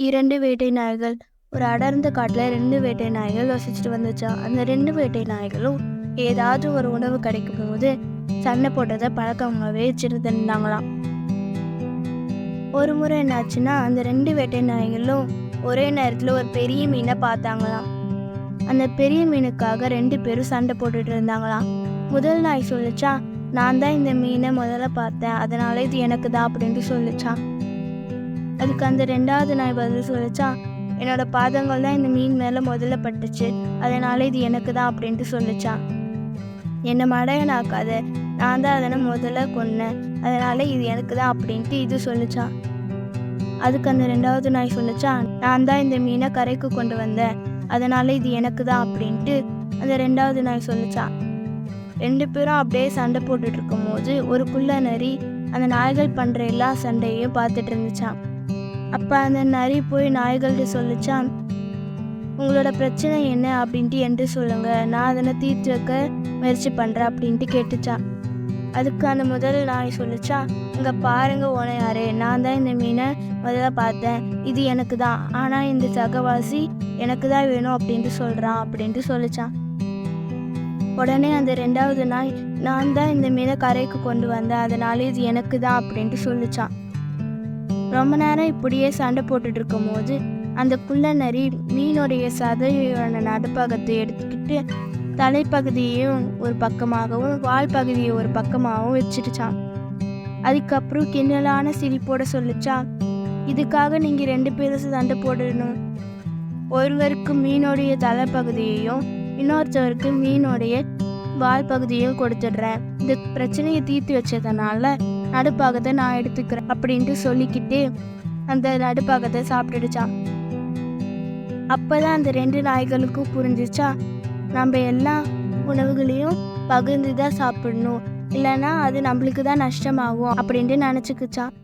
இரண்டு வேட்டை நாய்கள். ஒரு அடர்ந்த காட்டுல 2 வேட்டை நாய்கள் வசிச்சுட்டு வந்துச்சா. அந்த 2 வேட்டை நாய்களும் ஏதாவது ஒரு உணவு கிடைக்கும் போது சண்டை போட்டதை பழக்கமாகவே வச்சிருந்தாங்களாம். ஒரு முறை என்னாச்சுன்னா, அந்த 2 வேட்டை நாய்களும் ஒரே நேரத்தில் ஒரு பெரிய மீனை பார்த்தாங்களாம். அந்த பெரிய மீனுக்காக 2 பேரும் சண்டை போட்டுட்டு இருந்தாங்களாம். முதல் நாய் சொல்லிச்சா, நான் தான் இந்த மீனை முதல்ல பார்த்தேன், அதனால இது எனக்கு தான் அப்படின்ட்டு சொல்லிச்சான். அதுக்கு அந்த 2வது நாய் பதில் சொல்லிச்சா, என்னோட பாதங்கள் தான் இந்த மீன் மேலே முதல்ல பட்டுச்சு, அதனால இது எனக்கு தான் அப்படின்ட்டு சொல்லிச்சான். என்னை மடையனாக்காத, நான் தான் அதனை முதல்ல கொன்னேன், அதனால இது எனக்கு தான் அப்படின்ட்டு இது சொல்லிச்சான். அதுக்கு அந்த 2வது நாய் சொல்லிச்சா, நான் தான் இந்த மீனை கரைக்கு கொண்டு வந்தேன், அதனால இது எனக்கு தான் அப்படின்ட்டு அந்த 2வது நாய் சொல்லிச்சான். 2 பேரும் அப்படியே சண்டை போட்டுட்டு இருக்கும் போது ஒரு குள்ள நரி அந்த நாய்கள் பண்ணுற எல்லா சண்டையும் பார்த்துட்டு இருந்துச்சான். அப்போ அந்த நரி போய் நாய்கள்கிட்ட சொல்லிச்சான், உங்களோட பிரச்சனை என்ன அப்படின்ட்டு என்று சொல்லுங்க, நான் அதனை தீர்த்து வைக்க முயற்சி பண்ணுறேன் அப்படின்ட்டு கேட்டுச்சான். அதுக்கு அந்த முதல் நாய் சொல்லிச்சா, இங்கே பாருங்க ஓனையாரே, நான் தான் இந்த மீனை முதல்ல பார்த்தேன், இது எனக்கு தான், ஆனால் இந்த சகவாசி எனக்கு தான் வேணும் அப்படின்ட்டு சொல்கிறான் அப்படின்ட்டு சொல்லிச்சான். உடனே அந்த 2வது நாய், நான் தான் இந்த மீனை கரைக்கு கொண்டு வந்தேன், அதனால இது எனக்கு தான் அப்படின்ட்டு சொல்லிச்சான். ரொம்ப நேரம் இப்படியே சண்டை போட்டுட்டு இருக்கும் போது அந்த குள்ள நரி மீனுடைய சதையான நடுப்பகத்தை எடுத்துக்கிட்டு தலைப்பகுதியையும் ஒரு பக்கமாகவும் வால் பகுதியை ஒரு பக்கமாகவும் வச்சிருச்சான். அதுக்கப்புறம் கிண்டலான சிரிப்போட சொல்லிச்சா, இதுக்காக நீங்க 2 பேரும் சண்டை போடணும், ஒருவருக்கு மீனுடைய தலைப்பகுதியையும் இன்னொருத்தவருக்கு மீனுடைய வால் பகுதியையும் கொடுத்துடுறேன், இந்த பிரச்சனையை தீர்த்து வச்சதுனால நடுப்பாகத்தை நான் எடுத்துக்கிறேன் அப்படின்ட்டு சொல்லிக்கிட்டு அந்த நடுப்பாகத்தை சாப்பிட்டுடுச்சான். அப்போதான் அந்த 2 நாய்களுக்கும் புரிஞ்சிச்சா, நம்ம எல்லா உணவுகளையும் பகிர்ந்து தான் சாப்பிடணும், இல்லைன்னா அது நம்மளுக்கு தான் நஷ்டமாகும் அப்படின்ட்டு நினச்சிக்கிச்சான்.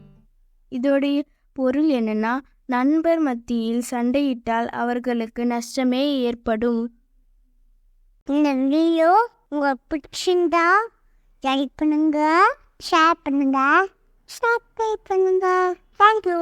இதோடைய பொருள் என்னன்னா, நண்பர் மத்தியில் சண்டையிட்டால் அவர்களுக்கு நஷ்டமே ஏற்படும். இந்த வீடியோ உங்களுக்கு பிடிச்சிருந்தா லைக் பண்ணுங்க, ஷேர் பண்ணுங்க, சப்ஸ்கிரைப் பண்ணுங்க. தேங்க்யூ.